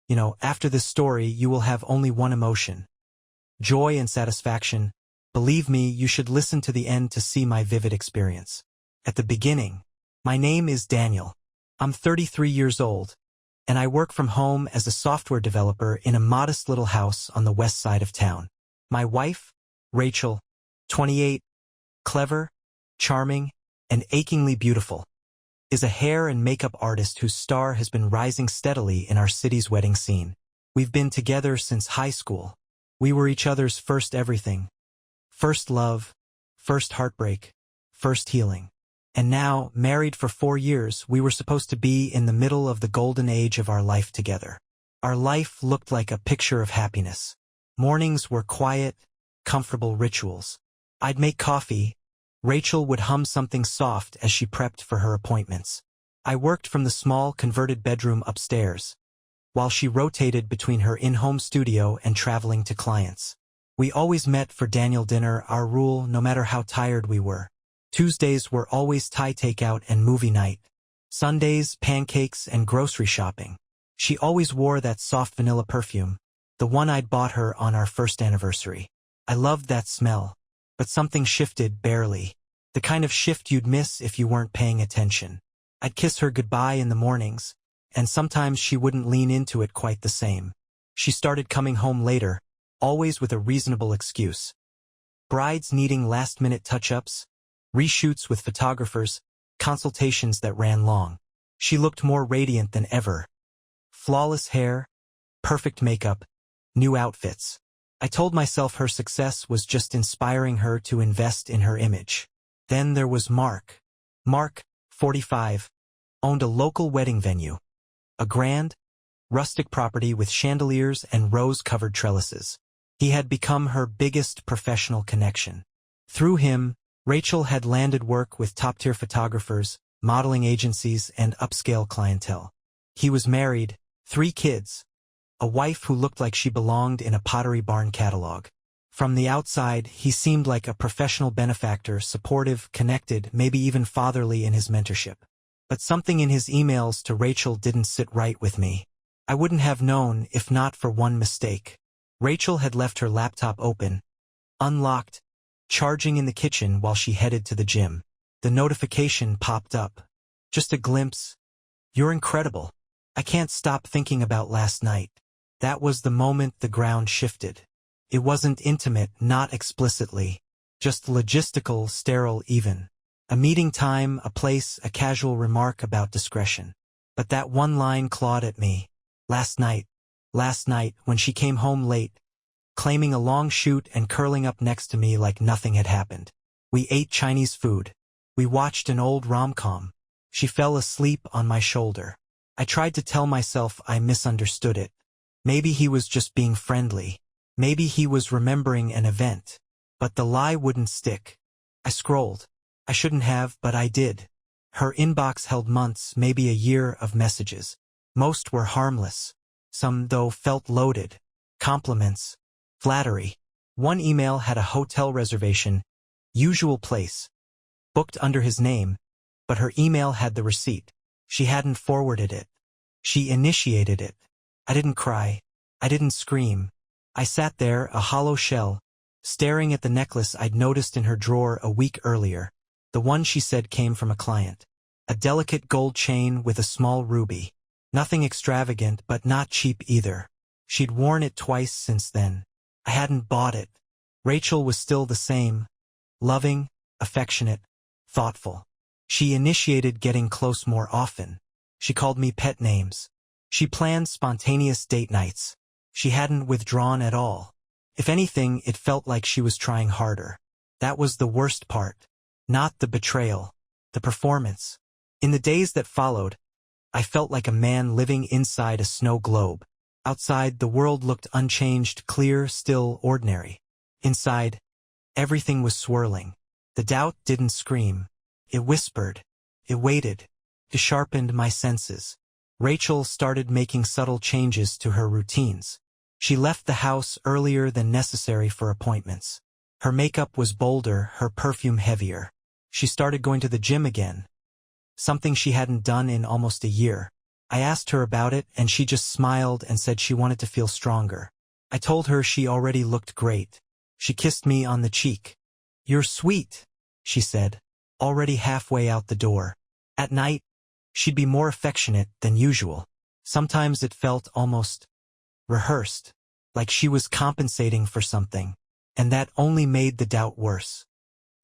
After this story, you will have only one emotion. Joy and satisfaction. Believe me, you should listen to the end to see my vivid experience. At the beginning, my name is Daniel. I'm 33 years old, and I work from home as a software developer in a modest little house on the west side of town. My wife, Rachel, 28, clever, charming, and achingly beautiful, is a hair and makeup artist whose star has been rising steadily in our city's wedding scene. We've been together since high school. We were each other's first everything. First love, first heartbreak, first healing. And now, married for 4 years, we were supposed to be in the middle of the golden age of our life together. Our life looked like a picture of happiness. Mornings were quiet, comfortable rituals. I'd make coffee. Rachel would hum something soft as she prepped for her appointments. I worked from the small converted bedroom upstairs, while she rotated between her in-home studio and traveling to clients. We always met for Daniel dinner, our rule, no matter how tired we were. Tuesdays were always Thai takeout and movie night. Sundays, pancakes and grocery shopping. She always wore that soft vanilla perfume, the one I'd bought her on our first anniversary. I loved that smell, but something shifted barely. The kind of shift you'd miss if you weren't paying attention. I'd kiss her goodbye in the mornings, and sometimes she wouldn't lean into it quite the same. She started coming home later, always with a reasonable excuse. Brides needing last-minute touch-ups, reshoots with photographers, consultations that ran long. She looked more radiant than ever. Flawless hair, perfect makeup, new outfits. I told myself her success was just inspiring her to invest in her image. Then there was Mark. Mark, 45, owned a local wedding venue. A grand, rustic property with chandeliers and rose-covered trellises. He had become her biggest professional connection. Through him, Rachel had landed work with top-tier photographers, modeling agencies, and upscale clientele. He was married, 3 kids, a wife who looked like she belonged in a Pottery Barn catalog. From the outside, he seemed like a professional benefactor, supportive, connected, maybe even fatherly in his mentorship. But something in his emails to Rachel didn't sit right with me. I wouldn't have known if not for one mistake. Rachel had left her laptop open, unlocked, charging in the kitchen while she headed to the gym. The notification popped up. Just a glimpse. "You're incredible. I can't stop thinking about last night." That was the moment the ground shifted. It wasn't intimate, not explicitly. Just logistical, sterile even. A meeting time, a place, a casual remark about discretion. But that one line clawed at me. Last night, when she came home late, claiming a long shoot and curling up next to me like nothing had happened. We ate Chinese food. We watched an old rom-com. She fell asleep on my shoulder. I tried to tell myself I misunderstood it. Maybe he was just being friendly. Maybe he was remembering an event. But the lie wouldn't stick. I scrolled. I shouldn't have, but I did. Her inbox held months, maybe a year of messages. Most were harmless. Some, though, felt loaded. Compliments. Flattery. One email had a hotel reservation, usual place, booked under his name, but her email had the receipt. She hadn't forwarded it. She initiated it. I didn't cry. I didn't scream. I sat there, a hollow shell, staring at the necklace I'd noticed in her drawer a week earlier. The one she said came from a client. A delicate gold chain with a small ruby. Nothing extravagant, but not cheap either. She'd worn it twice since then. I hadn't bought it. Rachel was still the same. Loving, affectionate, thoughtful. She initiated getting close more often. She called me pet names. She planned spontaneous date nights. She hadn't withdrawn at all. If anything, it felt like she was trying harder. That was the worst part. Not the betrayal. The performance. In the days that followed, I felt like a man living inside a snow globe. Outside, the world looked unchanged, clear, still, ordinary. Inside, everything was swirling. The doubt didn't scream. It whispered. It waited. It sharpened my senses. Rachel started making subtle changes to her routines. She left the house earlier than necessary for appointments. Her makeup was bolder, her perfume heavier. She started going to the gym again. Something she hadn't done in almost a year. I asked her about it, and she just smiled and said she wanted to feel stronger. I told her she already looked great. She kissed me on the cheek. "You're sweet," she said, already halfway out the door. At night, she'd be more affectionate than usual. Sometimes it felt almost rehearsed, like she was compensating for something, and that only made the doubt worse.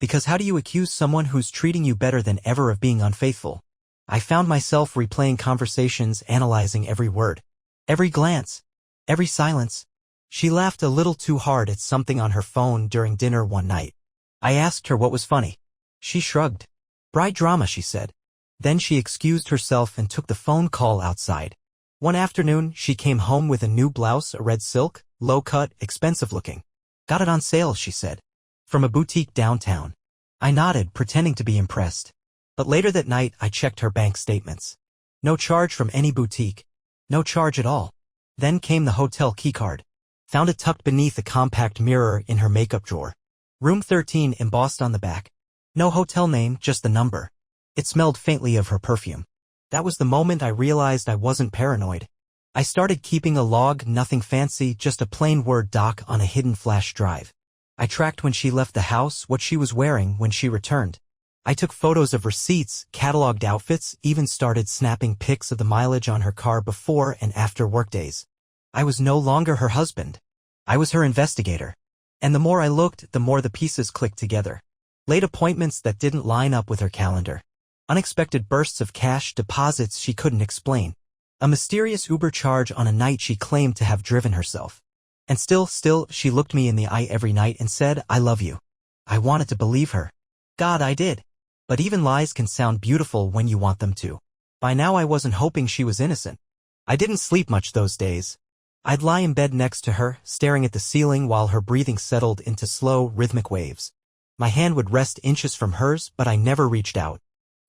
Because how do you accuse someone who's treating you better than ever of being unfaithful? I found myself replaying conversations, analyzing every word, every glance, every silence. She laughed a little too hard at something on her phone during dinner one night. I asked her what was funny. She shrugged. "Bride drama," she said. Then she excused herself and took the phone call outside. One afternoon, she came home with a new blouse, a red silk, low-cut, expensive-looking. "Got it on sale," she said. "From a boutique downtown." I nodded, pretending to be impressed. But later that night, I checked her bank statements. No charge from any boutique. No charge at all. Then came the hotel keycard. Found it tucked beneath a compact mirror in her makeup drawer. Room 13 embossed on the back. No hotel name, just the number. It smelled faintly of her perfume. That was the moment I realized I wasn't paranoid. I started keeping a log, nothing fancy, just a plain Word doc on a hidden flash drive. I tracked when she left the house, what she was wearing when she returned. I took photos of receipts, cataloged outfits, even started snapping pics of the mileage on her car before and after workdays. I was no longer her husband. I was her investigator. And the more I looked, the more the pieces clicked together. Late appointments that didn't line up with her calendar. Unexpected bursts of cash deposits she couldn't explain. A mysterious Uber charge on a night she claimed to have driven herself. And still, she looked me in the eye every night and said, "I love you." I wanted to believe her. God, I did. But even lies can sound beautiful when you want them to. By now I wasn't hoping she was innocent. I didn't sleep much those days. I'd lie in bed next to her, staring at the ceiling while her breathing settled into slow, rhythmic waves. My hand would rest inches from hers, but I never reached out.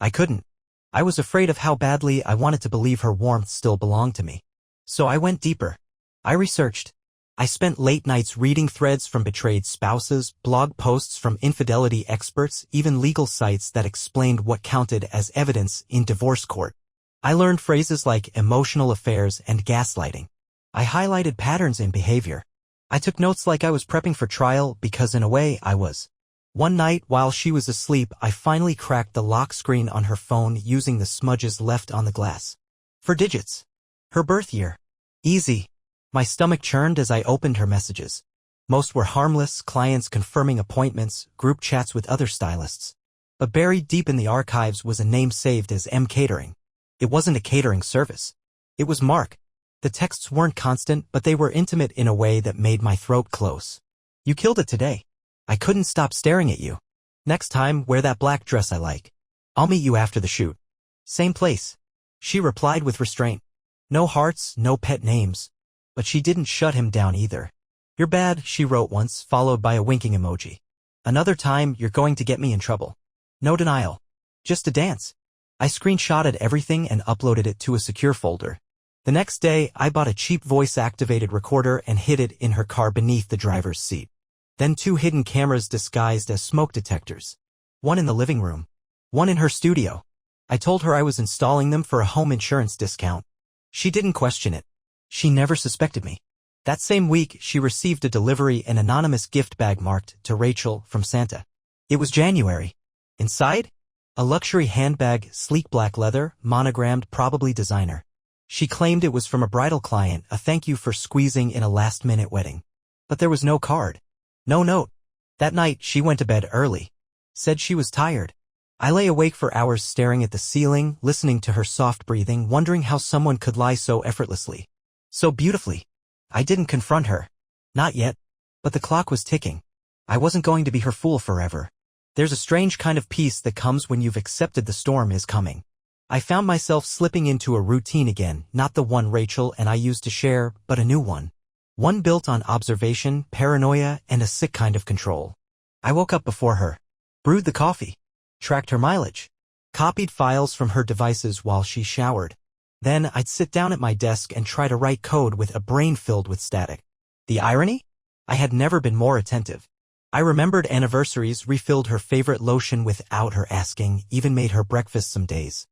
I couldn't. I was afraid of how badly I wanted to believe her warmth still belonged to me. So I went deeper. I researched. I spent late nights reading threads from betrayed spouses, blog posts from infidelity experts, even legal sites that explained what counted as evidence in divorce court. I learned phrases like emotional affairs and gaslighting. I highlighted patterns in behavior. I took notes like I was prepping for trial because in a way I was. One night, while she was asleep, I finally cracked the lock screen on her phone using the smudges left on the glass. 4 digits. Her birth year. Easy. My stomach churned as I opened her messages. Most were harmless, clients confirming appointments, group chats with other stylists. But buried deep in the archives was a name saved as M Catering. It wasn't a catering service. It was Mark. The texts weren't constant, but they were intimate in a way that made my throat close. "You killed it today. I couldn't stop staring at you. Next time, wear that black dress I like. I'll meet you after the shoot. Same place." She replied with restraint. No hearts, no pet names. But she didn't shut him down either. "You're bad," she wrote once, followed by a winking emoji. Another time, "You're going to get me in trouble." No denial. Just a dance. I screenshotted everything and uploaded it to a secure folder. The next day, I bought a cheap voice-activated recorder and hid it in her car beneath the driver's seat. Then 2 hidden cameras disguised as smoke detectors. One in the living room. One in her studio. I told her I was installing them for a home insurance discount. She didn't question it. She never suspected me. That same week, she received a delivery, an anonymous gift bag marked, "To Rachel, from Santa." It was January. Inside? A luxury handbag, sleek black leather, monogrammed, probably designer. She claimed it was from a bridal client, a thank you for squeezing in a last-minute wedding. But there was no card. No note. That night, she went to bed early. Said she was tired. I lay awake for hours staring at the ceiling, listening to her soft breathing, wondering how someone could lie so effortlessly. So beautifully. I didn't confront her. Not yet. But the clock was ticking. I wasn't going to be her fool forever. There's a strange kind of peace that comes when you've accepted the storm is coming. I found myself slipping into a routine again, not the one Rachel and I used to share, but a new one. One built on observation, paranoia, and a sick kind of control. I woke up before her. Brewed the coffee. Tracked her mileage. Copied files from her devices while she showered. Then I'd sit down at my desk and try to write code with a brain filled with static. The irony? I had never been more attentive. I remembered anniversaries, refilled her favorite lotion without her asking, even made her breakfast some days.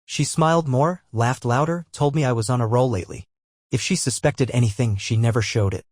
She smiled more, laughed louder, told me I was on a roll lately. If she suspected anything, she never showed it.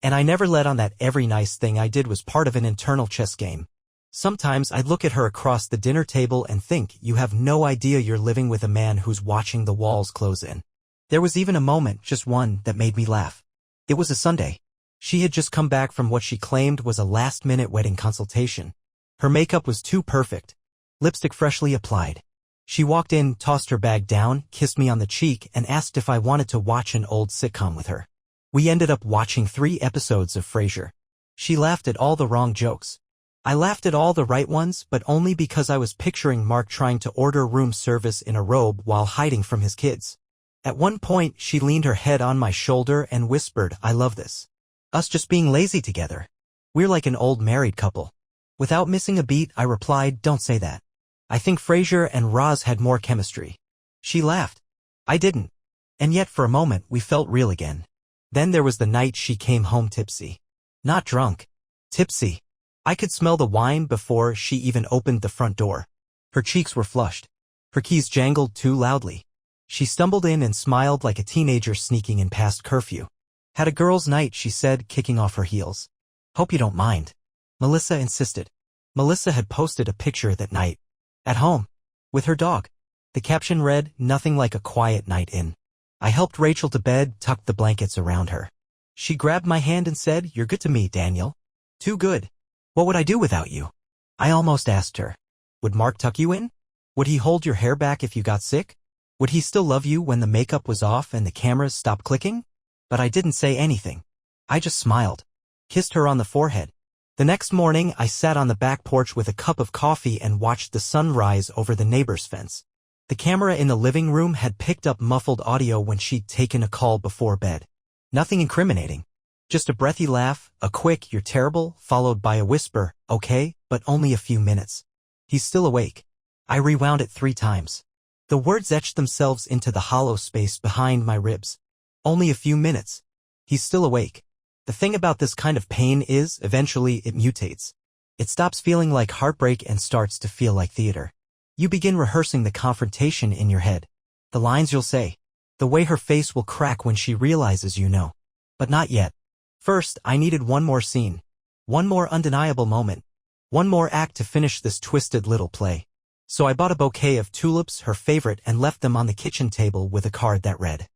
And I never let on that every nice thing I did was part of an internal chess game. Sometimes I'd look at her across the dinner table and think, you have no idea you're living with a man who's watching the walls close in. There was even a moment, just one, that made me laugh. It was a Sunday. She had just come back from what she claimed was a last-minute wedding consultation. Her makeup was too perfect. Lipstick freshly applied. She walked in, tossed her bag down, kissed me on the cheek, and asked if I wanted to watch an old sitcom with her. We ended up watching 3 episodes of Frasier. She laughed at all the wrong jokes. I laughed at all the right ones, but only because I was picturing Mark trying to order room service in a robe while hiding from his kids. At one point, she leaned her head on my shoulder and whispered, I love this. Us just being lazy together. We're like an old married couple. Without missing a beat, I replied, don't say that. I think Frasier and Roz had more chemistry. She laughed. I didn't. And yet for a moment we felt real again. Then there was the night she came home tipsy. Not drunk. Tipsy. I could smell the wine before she even opened the front door. Her cheeks were flushed. Her keys jangled too loudly. She stumbled in and smiled like a teenager sneaking in past curfew. Had a girl's night, she said, kicking off her heels. Hope you don't mind. Melissa insisted. Melissa had posted a picture that night. At home. With her dog. The caption read, nothing like a quiet night in. I helped Rachel to bed, tucked the blankets around her. She grabbed my hand and said, you're good to me, Daniel. Too good. What would I do without you? I almost asked her. Would Mark tuck you in? Would he hold your hair back if you got sick? Would he still love you when the makeup was off and the cameras stopped clicking? But I didn't say anything. I just smiled. Kissed her on the forehead. The next morning, I sat on the back porch with a cup of coffee and watched the sun rise over the neighbor's fence. The camera in the living room had picked up muffled audio when she'd taken a call before bed. Nothing incriminating. Just a breathy laugh, a quick, you're terrible, followed by a whisper, okay, but only a few minutes. He's still awake. I rewound it 3 times. The words etched themselves into the hollow space behind my ribs. Only a few minutes. He's still awake. The thing about this kind of pain is, eventually, it mutates. It stops feeling like heartbreak and starts to feel like theater. You begin rehearsing the confrontation in your head. The lines you'll say. The way her face will crack when she realizes you know. But not yet. First, I needed one more scene. One more undeniable moment. One more act to finish this twisted little play. So I bought a bouquet of tulips, her favorite, and left them on the kitchen table with a card that read,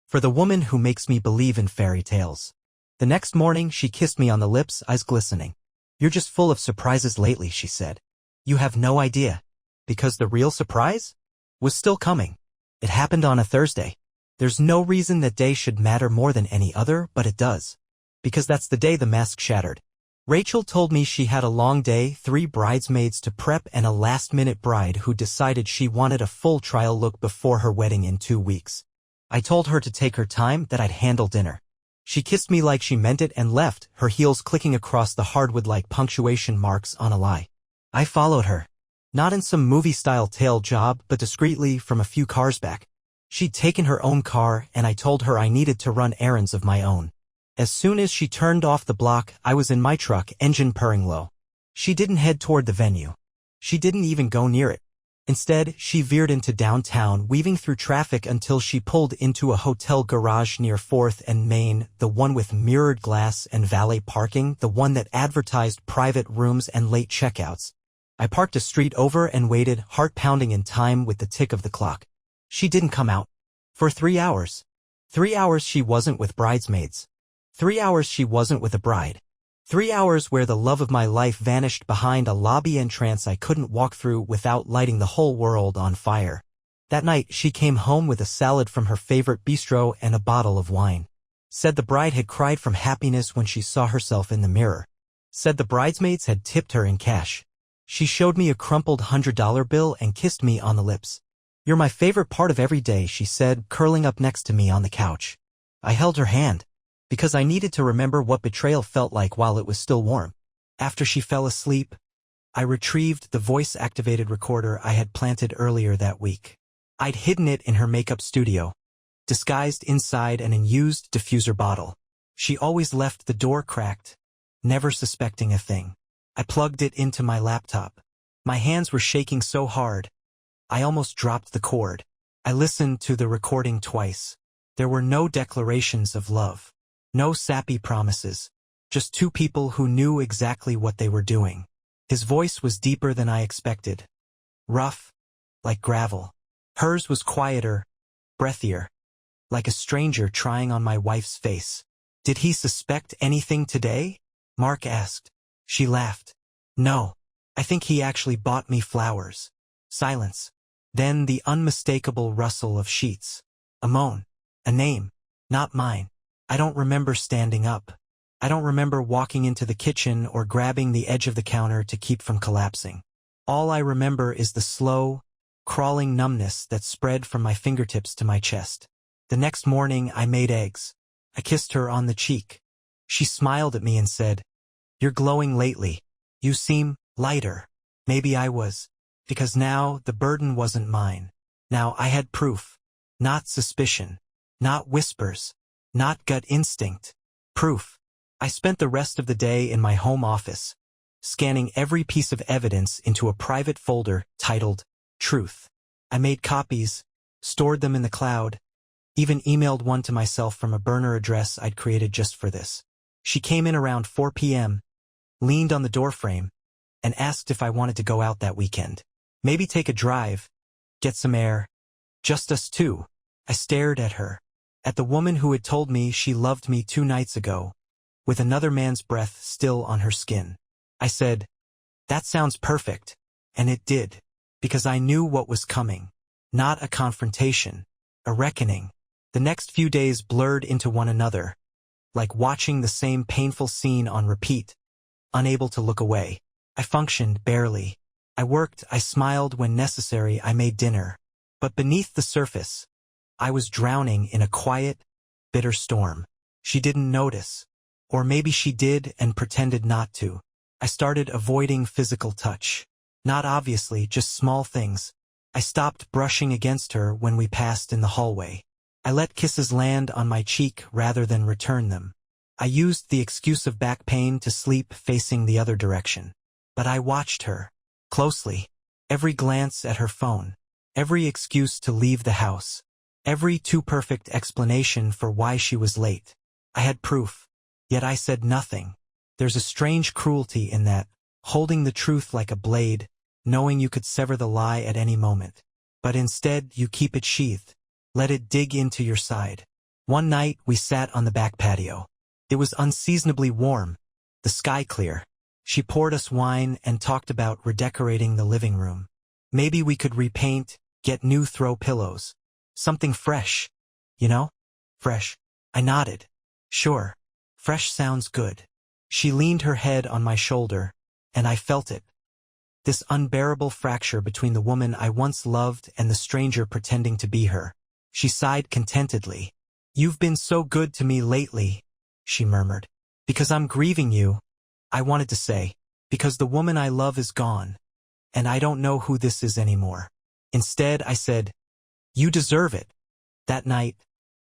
for the woman who makes me believe in fairy tales. The next morning, she kissed me on the lips, eyes glistening. You're just full of surprises lately, she said. You have no idea. Because the real surprise was still coming. It happened on a Thursday. There's no reason that day should matter more than any other, but it does. Because that's the day the mask shattered. Rachel told me she had a long day, 3 bridesmaids to prep, and a last-minute bride who decided she wanted a full trial look before her wedding in 2 weeks. I told her to take her time, that I'd handle dinner. She kissed me like she meant it and left, her heels clicking across the hardwood like punctuation marks on a lie. I followed her. Not in some movie-style tail job, but discreetly from a few cars back. She'd taken her own car, and I told her I needed to run errands of my own. As soon as she turned off the block, I was in my truck, engine purring low. She didn't head toward the venue. She didn't even go near it. Instead, she veered into downtown, weaving through traffic until she pulled into a hotel garage near 4th and Main, the one with mirrored glass and valet parking, the one that advertised private rooms and late checkouts. I parked a street over and waited, heart pounding in time with the tick of the clock. She didn't come out. For 3 hours. 3 hours she wasn't with bridesmaids. 3 hours she wasn't with a bride. 3 hours where the love of my life vanished behind a lobby entrance I couldn't walk through without lighting the whole world on fire. That night, she came home with a salad from her favorite bistro and a bottle of wine. Said the bride had cried from happiness when she saw herself in the mirror. Said the bridesmaids had tipped her in cash. She showed me a crumpled $100 bill and kissed me on the lips. You're my favorite part of every day, she said, curling up next to me on the couch. I held her hand. Because I needed to remember what betrayal felt like while it was still warm. After she fell asleep, I retrieved the voice-activated recorder I had planted earlier that week. I'd hidden it in her makeup studio, disguised inside an unused diffuser bottle. She always left the door cracked, never suspecting a thing. I plugged it into my laptop. My hands were shaking so hard, I almost dropped the cord. I listened to the recording twice. There were no declarations of love. No sappy promises. Just two people who knew exactly what they were doing. His voice was deeper than I expected. Rough, like gravel. Hers was quieter, breathier, like a stranger trying on my wife's face. Did he suspect anything today? Mark asked. She laughed. No. I think he actually bought me flowers. Silence. Then the unmistakable rustle of sheets. A moan. A name. Not mine. I don't remember standing up. I don't remember walking into the kitchen or grabbing the edge of the counter to keep from collapsing. All I remember is the slow, crawling numbness that spread from my fingertips to my chest. The next morning I made eggs. I kissed her on the cheek. She smiled at me and said, "You're glowing lately. You seem lighter." Maybe I was. Because now the burden wasn't mine. Now I had proof. Not suspicion. Not whispers. Not gut instinct. Proof. I spent the rest of the day in my home office, scanning every piece of evidence into a private folder titled Truth. I made copies, stored them in the cloud, even emailed one to myself from a burner address I'd created just for this. She came in around 4 p.m., leaned on the doorframe, and asked if I wanted to go out that weekend. Maybe take a drive, get some air, just us two. I stared at her, at the woman who had told me she loved me 2 nights ago, with another man's breath still on her skin. I said, "That sounds perfect," and it did, because I knew what was coming. Not a confrontation, a reckoning. The next few days blurred into one another, like watching the same painful scene on repeat, unable to look away. I functioned barely. I worked, I smiled when necessary, I made dinner. But beneath the surface, I was drowning in a quiet, bitter storm. She didn't notice. Or maybe she did and pretended not to. I started avoiding physical touch. Not obviously, just small things. I stopped brushing against her when we passed in the hallway. I let kisses land on my cheek rather than return them. I used the excuse of back pain to sleep facing the other direction. But I watched her, closely. Every glance at her phone. Every excuse to leave the house. Every too-perfect explanation for why she was late. I had proof. Yet I said nothing. There's a strange cruelty in that, holding the truth like a blade, knowing you could sever the lie at any moment. But instead, you keep it sheathed. Let it dig into your side. One night, we sat on the back patio. It was unseasonably warm, the sky clear. She poured us wine and talked about redecorating the living room. Maybe we could repaint, get new throw pillows. Something fresh. You know? Fresh. I nodded. Sure. Fresh sounds good. She leaned her head on my shoulder, and I felt it. This unbearable fracture between the woman I once loved and the stranger pretending to be her. She sighed contentedly. "You've been so good to me lately," she murmured. "Because I'm grieving you," I wanted to say. "Because the woman I love is gone, and I don't know who this is anymore." Instead, I said, "You deserve it." That night,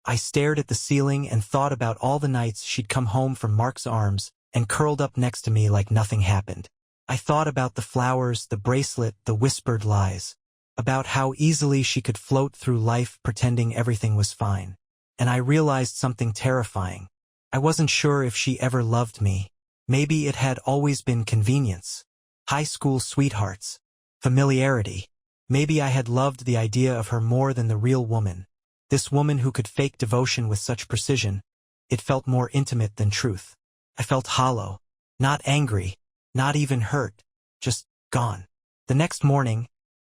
I stared at the ceiling and thought about all the nights she'd come home from Mark's arms and curled up next to me like nothing happened. I thought about the flowers, the bracelet, the whispered lies, about how easily she could float through life pretending everything was fine. And I realized something terrifying. I wasn't sure if she ever loved me. Maybe it had always been convenience. High school sweethearts. Familiarity. Maybe I had loved the idea of her more than the real woman. This woman who could fake devotion with such precision. It felt more intimate than truth. I felt hollow. Not angry. Not even hurt. Just gone. The next morning,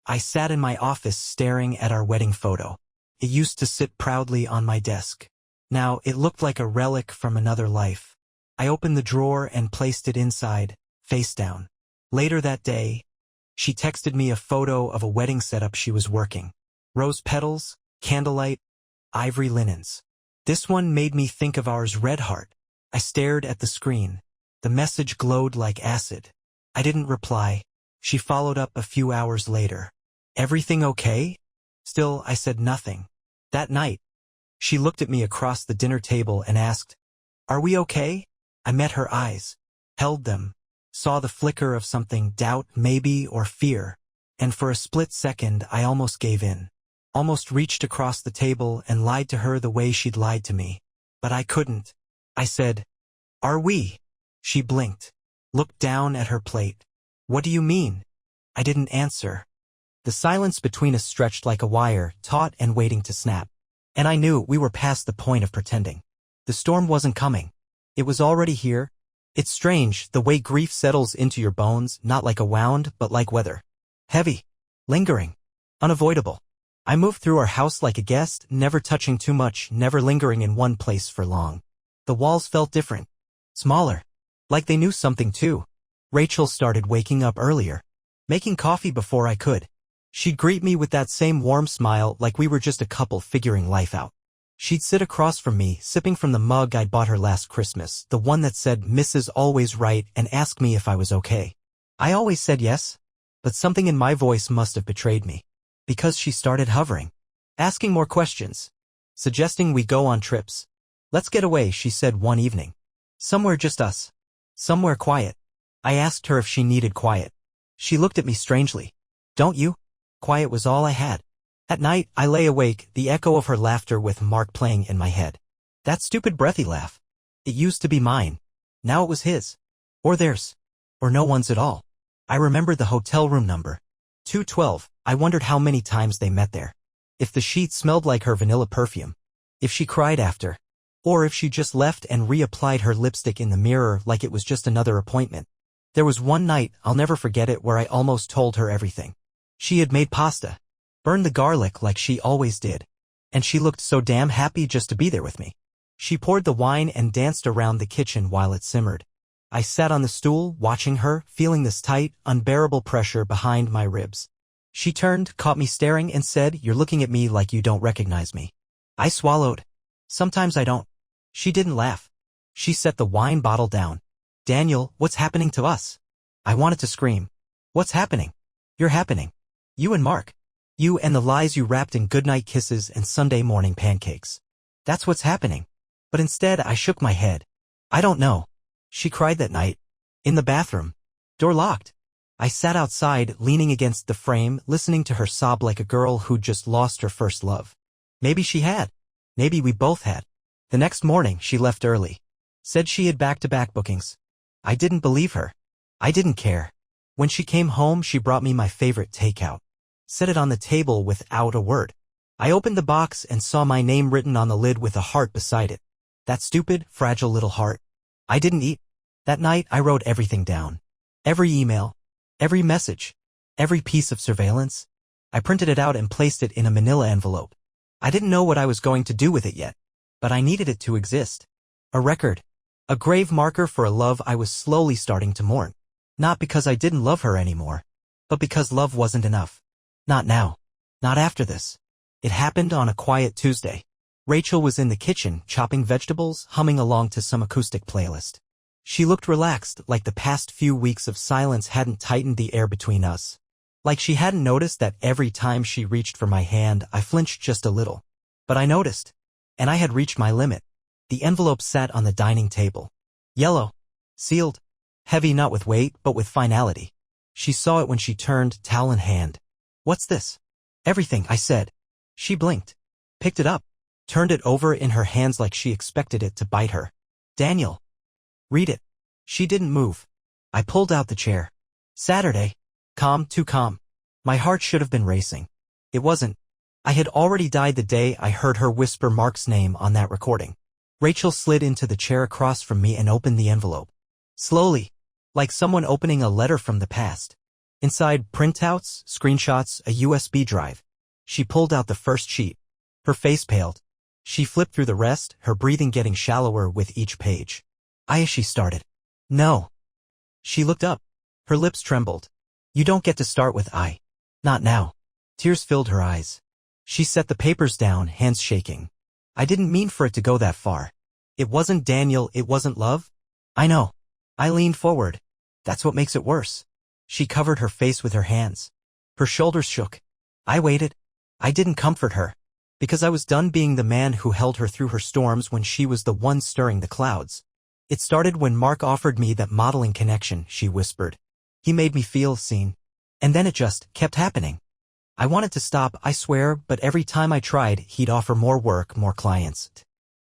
I sat in my office staring at our wedding photo. It used to sit proudly on my desk. Now it looked like a relic from another life. I opened the drawer and placed it inside, face down. Later that day, she texted me a photo of a wedding setup she was working. Rose petals, candlelight, ivory linens. This one made me think of ours red heart. I stared at the screen. The message glowed like acid. I didn't reply. She followed up a few hours later. "Everything okay?" Still, I said nothing. That night, she looked at me across the dinner table and asked, "Are we okay?" I met her eyes, held them, saw the flicker of something, doubt maybe or fear, and for a split second I almost gave in. almost reached across the table and lied to her the way she'd lied to me. But I couldn't. I said, "Are we?" She blinked, looked down at her plate. "What do you mean?" I didn't answer. The silence between us stretched like a wire, taut and waiting to snap. And I knew we were past the point of pretending. The storm wasn't coming. It was already here. It's strange, the way grief settles into your bones, not like a wound, but like weather. Heavy. Lingering. Unavoidable. I moved through our house like a guest, never touching too much, never lingering in one place for long. The walls felt different. Smaller. Like they knew something too. Rachel started waking up earlier. Making coffee before I could. She'd greet me with that same warm smile like we were just a couple figuring life out. She'd sit across from me, sipping from the mug I'd bought her last Christmas, the one that said Mrs. Always Right, and ask me if I was okay. I always said yes, but something in my voice must have betrayed me. Because she started hovering. Asking more questions. Suggesting we go on trips. "Let's get away," she said one evening. "Somewhere just us. Somewhere quiet." I asked her if she needed quiet. She looked at me strangely. "Don't you?" Quiet was all I had. At night, I lay awake, the echo of her laughter with Mark playing in my head. That stupid breathy laugh. It used to be mine. Now it was his. Or theirs. Or no one's at all. I remembered the hotel room number. 212. I wondered how many times they met there. If the sheets smelled like her vanilla perfume. If she cried after. Or if she just left and reapplied her lipstick in the mirror like it was just another appointment. There was one night, I'll never forget it, where I almost told her everything. She had made pasta. Burned the garlic like she always did. And she looked so damn happy just to be there with me. She poured the wine and danced around the kitchen while it simmered. I sat on the stool, watching her, feeling this tight, unbearable pressure behind my ribs. She turned, caught me staring, and said, "You're looking at me like you don't recognize me." I swallowed. "Sometimes I don't." She didn't laugh. She set the wine bottle down. "Daniel, what's happening to us?" I wanted to scream. "What's happening?" "You're happening. You and Mark. You and the lies you wrapped in goodnight kisses and Sunday morning pancakes. That's what's happening." But instead I shook my head. "I don't know." She cried that night. In the bathroom. Door locked. I sat outside, leaning against the frame, listening to her sob like a girl who'd just lost her first love. Maybe she had. Maybe we both had. The next morning, she left early. Said she had back-to-back bookings. I didn't believe her. I didn't care. When she came home, she brought me my favorite takeout. Set it on the table without a word. I opened the box and saw my name written on the lid with a heart beside it. That stupid, fragile little heart. I didn't eat. That night, I wrote everything down. Every email. Every message. Every piece of surveillance. I printed it out and placed it in a manila envelope. I didn't know what I was going to do with it yet. But I needed it to exist. A record. A grave marker for a love I was slowly starting to mourn. Not because I didn't love her anymore. But because love wasn't enough. Not now. Not after this. It happened on a quiet Tuesday. Rachel was in the kitchen, chopping vegetables, humming along to some acoustic playlist. She looked relaxed, like the past few weeks of silence hadn't tightened the air between us. Like she hadn't noticed that every time she reached for my hand, I flinched just a little. But I noticed. And I had reached my limit. The envelope sat on the dining table. Yellow. Sealed. Heavy not with weight, but with finality. She saw it when she turned, towel in hand. "What's this?" "Everything," I said. She blinked. Picked it up. Turned it over in her hands like she expected it to bite her. "Daniel. Read it." She didn't move. I pulled out the chair. Saturday. Calm, too calm. My heart should have been racing. It wasn't. I had already died the day I heard her whisper Mark's name on that recording. Rachel slid into the chair across from me and opened the envelope. Slowly. Like someone opening a letter from the past. Inside, printouts, screenshots, a USB drive. She pulled out the first sheet. Her face paled. She flipped through the rest, her breathing getting shallower with each page. She started. "No." She looked up. Her lips trembled. "You don't get to start with I. Not now." Tears filled her eyes. She set the papers down, hands shaking. "I didn't mean for it to go that far. It wasn't Daniel, it wasn't love." "I know." I leaned forward. "That's what makes it worse." She covered her face with her hands. Her shoulders shook. I waited. I didn't comfort her. Because I was done being the man who held her through her storms when she was the one stirring the clouds. "It started when Mark offered me that modeling connection," she whispered. "He made me feel seen. And then it just kept happening. I wanted to stop, I swear, but every time I tried, he'd offer more work, more clients.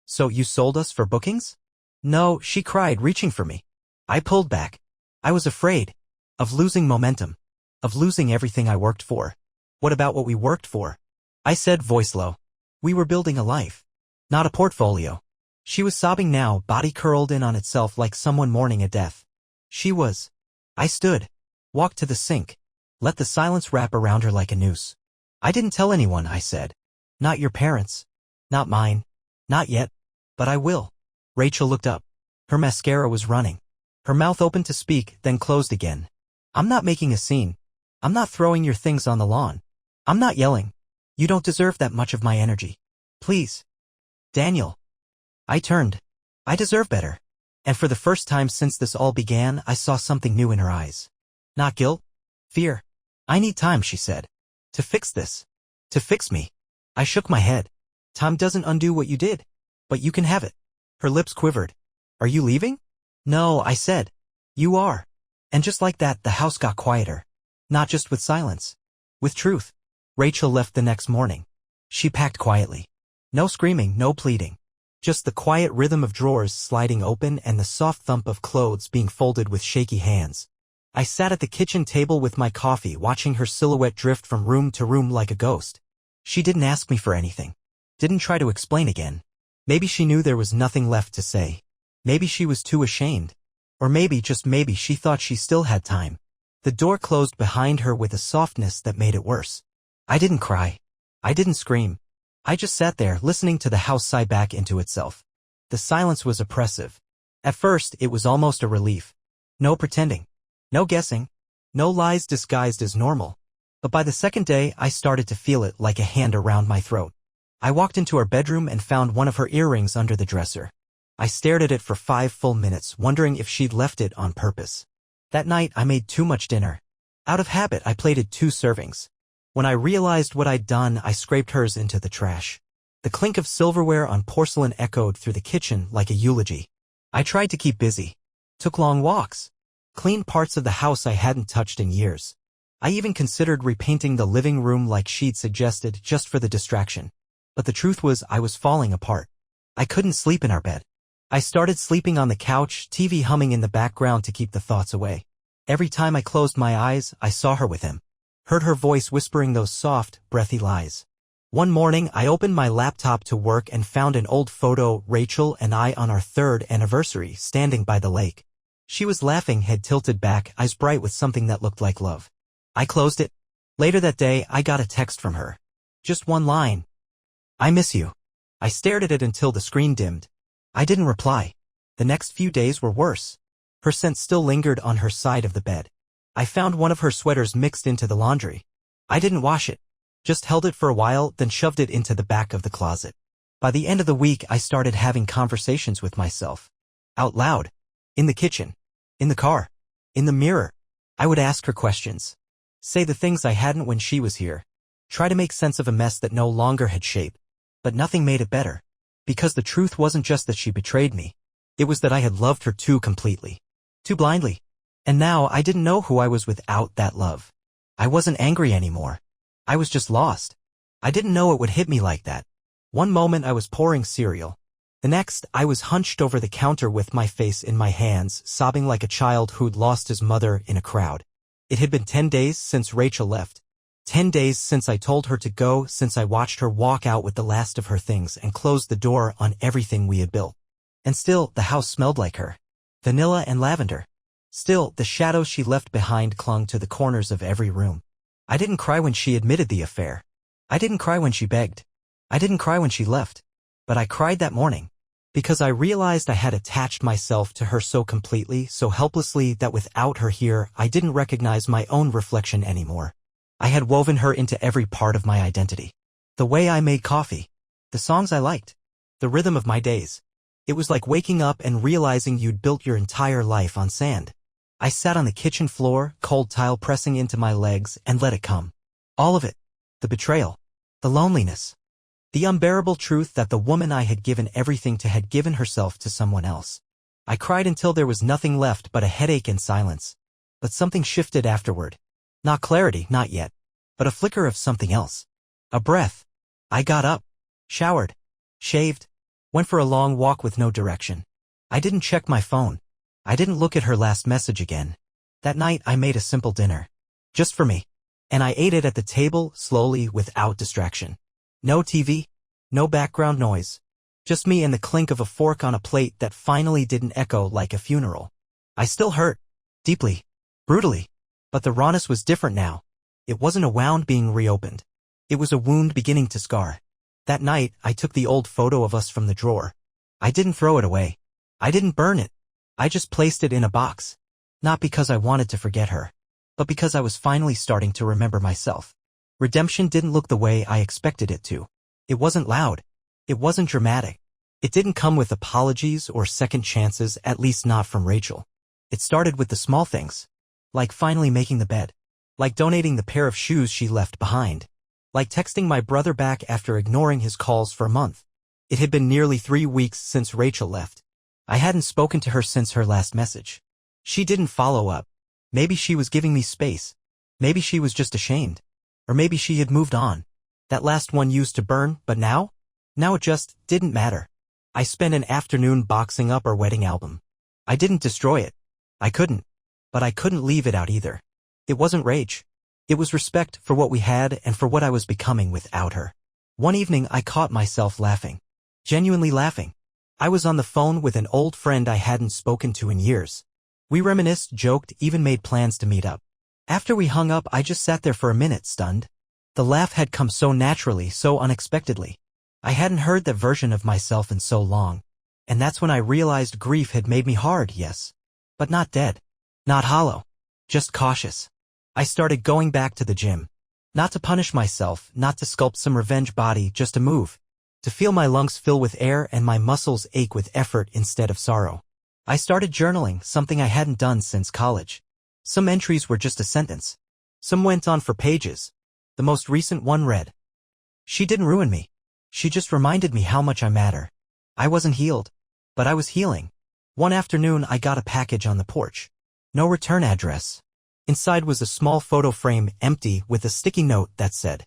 So you sold us for bookings? No, she cried, reaching for me. I pulled back. I was afraid. Of losing momentum. Of losing everything I worked for. What about what we worked for? I said, voice low. We were building a life. Not a portfolio. She was sobbing now, body curled in on itself like someone mourning a death. She was. I stood. Walked to the sink. Let the silence wrap around her like a noose. I didn't tell anyone, I said. Not your parents. Not mine. Not yet. But I will. Rachel looked up. Her mascara was running. Her mouth opened to speak, then closed again. I'm not making a scene. I'm not throwing your things on the lawn. I'm not yelling. You don't deserve that much of my energy. Please. Daniel. I turned. I deserve better. And for the first time since this all began, I saw something new in her eyes. Not guilt. Fear. I need time, she said. To fix this. To fix me. I shook my head. Time doesn't undo what you did. But you can have it. Her lips quivered. Are you leaving? No, I said. You are. And just like that, the house got quieter. Not just with silence. With truth. Rachel left the next morning. She packed quietly. No screaming, no pleading. Just the quiet rhythm of drawers sliding open and the soft thump of clothes being folded with shaky hands. I sat at the kitchen table with my coffee, watching her silhouette drift from room to room like a ghost. She didn't ask me for anything. Didn't try to explain again. Maybe she knew there was nothing left to say. Maybe she was too ashamed. Or maybe, just maybe, she thought she still had time. The door closed behind her with a softness that made it worse. I didn't cry. I didn't scream. I just sat there, listening to the house sigh back into itself. The silence was oppressive. At first, it was almost a relief. No pretending. No guessing. No lies disguised as normal. But by the second day, I started to feel it like a hand around my throat. I walked into her bedroom and found one of her earrings under the dresser. I stared at it for 5 full minutes, wondering if she'd left it on purpose. That night, I made too much dinner. Out of habit, I plated 2 servings. When I realized what I'd done, I scraped hers into the trash. The clink of silverware on porcelain echoed through the kitchen like a eulogy. I tried to keep busy. Took long walks. Cleaned parts of the house I hadn't touched in years. I even considered repainting the living room like she'd suggested, just for the distraction. But the truth was, I was falling apart. I couldn't sleep in our bed. I started sleeping on the couch, TV humming in the background to keep the thoughts away. Every time I closed my eyes, I saw her with him. Heard her voice whispering those soft, breathy lies. One morning, I opened my laptop to work and found an old photo, Rachel and I on our 3rd anniversary, standing by the lake. She was laughing, head tilted back, eyes bright with something that looked like love. I closed it. Later that day, I got a text from her. Just one line. I miss you. I stared at it until the screen dimmed. I didn't reply. The next few days were worse. Her scent still lingered on her side of the bed. I found one of her sweaters mixed into the laundry. I didn't wash it. Just held it for a while, then shoved it into the back of the closet. By the end of the week, I started having conversations with myself. Out loud. In the kitchen. In the car. In the mirror. I would ask her questions. Say the things I hadn't when she was here. Try to make sense of a mess that no longer had shape. But nothing made it better. Because the truth wasn't just that she betrayed me. It was that I had loved her too completely. Too blindly. And now I didn't know who I was without that love. I wasn't angry anymore. I was just lost. I didn't know it would hit me like that. One moment I was pouring cereal. The next, I was hunched over the counter with my face in my hands, sobbing like a child who'd lost his mother in a crowd. It had been 10 days since Rachel left. 10 days since I told her to go, since I watched her walk out with the last of her things and closed the door on everything we had built. And still, the house smelled like her. Vanilla and lavender. Still, the shadows she left behind clung to the corners of every room. I didn't cry when she admitted the affair. I didn't cry when she begged. I didn't cry when she left. But I cried that morning. Because I realized I had attached myself to her so completely, so helplessly, that without her here, I didn't recognize my own reflection anymore. I had woven her into every part of my identity. The way I made coffee. The songs I liked. The rhythm of my days. It was like waking up and realizing you'd built your entire life on sand. I sat on the kitchen floor, cold tile pressing into my legs, and let it come. All of it. The betrayal. The loneliness. The unbearable truth that the woman I had given everything to had given herself to someone else. I cried until there was nothing left but a headache and silence. But something shifted afterward. Not clarity, not yet. but a flicker of something else. A breath. I got up, showered, shaved, went for a long walk with no direction. I didn't check my phone. I didn't look at her last message again. That night I made a simple dinner. Just for me. And I ate it at the table, slowly, without distraction. No TV, no background noise. Just me and the clink of a fork on a plate that finally didn't echo like a funeral. I still hurt. Deeply. Brutally. But the rawness was different now. It wasn't a wound being reopened. It was a wound beginning to scar. That night, I took the old photo of us from the drawer. I didn't throw it away. I didn't burn it. I just placed it in a box. Not because I wanted to forget her, but because I was finally starting to remember myself. Redemption didn't look the way I expected it to. It wasn't loud. It wasn't dramatic. It didn't come with apologies or second chances, at least not from Rachel. It started with the small things. Like finally making the bed. Like donating the pair of shoes she left behind. Like texting my brother back after ignoring his calls for a month. It had been nearly 3 weeks since Rachel left. I hadn't spoken to her since her last message. She didn't follow up. Maybe she was giving me space. Maybe she was just ashamed. Or maybe she had moved on. That last one used to burn, but now? Now it just didn't matter. I spent an afternoon boxing up our wedding album. I didn't destroy it. I couldn't. But I couldn't leave it out either. It wasn't rage. It was respect for what we had and for what I was becoming without her. One evening I caught myself laughing. Genuinely laughing. I was on the phone with an old friend I hadn't spoken to in years. We reminisced, joked, even made plans to meet up. After we hung up, I just sat there for a minute, stunned. The laugh had come so naturally, so unexpectedly. I hadn't heard that version of myself in so long. And that's when I realized grief had made me hard, yes. But not dead. Not hollow. Just cautious. I started going back to the gym. Not to punish myself, not to sculpt some revenge body, just to move. To feel my lungs fill with air and my muscles ache with effort instead of sorrow. I started journaling, something I hadn't done since college. Some entries were just a sentence. Some went on for pages. The most recent one read, "She didn't ruin me. She just reminded me how much I matter. I wasn't healed, but I was healing." One afternoon I got a package on the porch. No return address. Inside was a small photo frame, empty, with a sticky note that said,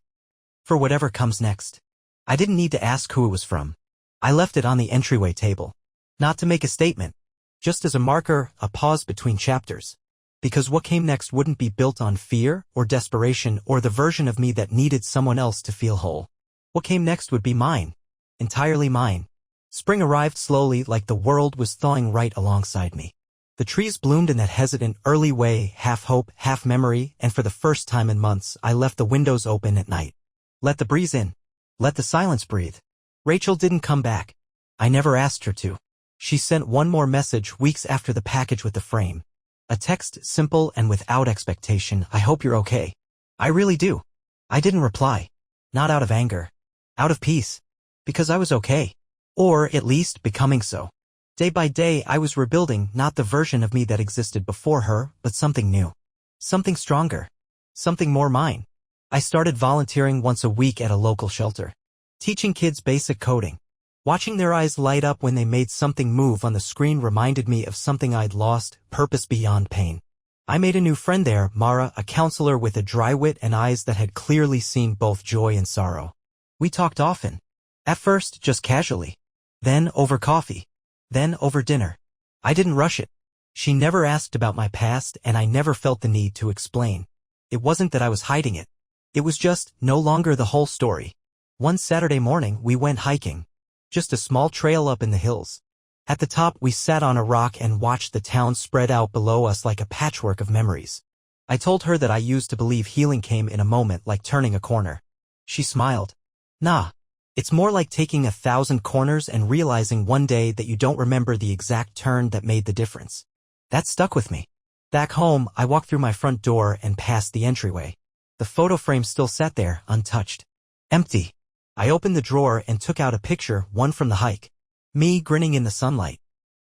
"For whatever comes next." I didn't need to ask who it was from. I left it on the entryway table. Not to make a statement. Just as a marker, a pause between chapters. Because what came next wouldn't be built on fear or desperation or the version of me that needed someone else to feel whole. What came next would be mine. Entirely mine. Spring arrived slowly, like the world was thawing right alongside me. The trees bloomed in that hesitant, early way, half hope, half memory, and for the first time in months, I left the windows open at night. Let the breeze in. Let the silence breathe. Rachel didn't come back. I never asked her to. She sent one more message weeks after the package with the frame. A text, simple and without expectation, "I hope you're okay. I really do." I didn't reply. Not out of anger. Out of peace. Because I was okay. Or, at least, becoming so. Day by day, I was rebuilding not the version of me that existed before her, but something new. Something stronger. Something more mine. I started volunteering once a week at a local shelter. Teaching kids basic coding. Watching their eyes light up when they made something move on the screen reminded me of something I'd lost, purpose beyond pain. I made a new friend there, Mara, a counselor with a dry wit and eyes that had clearly seen both joy and sorrow. We talked often. At first, just casually. Then over coffee. Then over dinner. I didn't rush it. She never asked about my past, and I never felt the need to explain. It wasn't that I was hiding it. It was just no longer the whole story. One Saturday morning, we went hiking. Just a small trail up in the hills. At the top, we sat on a rock and watched the town spread out below us like a patchwork of memories. I told her that I used to believe healing came in a moment, like turning a corner. She smiled. Nah. It's more like taking 1,000 corners and realizing one day that you don't remember the exact turn that made the difference. That stuck with me. Back home, I walked through my front door and past the entryway. The photo frame still sat there, untouched. Empty. I opened the drawer and took out a picture, one from the hike. Me grinning in the sunlight.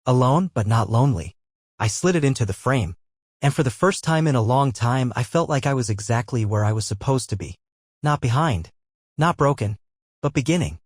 Alone, but not lonely. I slid it into the frame. And for the first time in a long time, I felt like I was exactly where I was supposed to be. Not behind. Not broken. But beginning.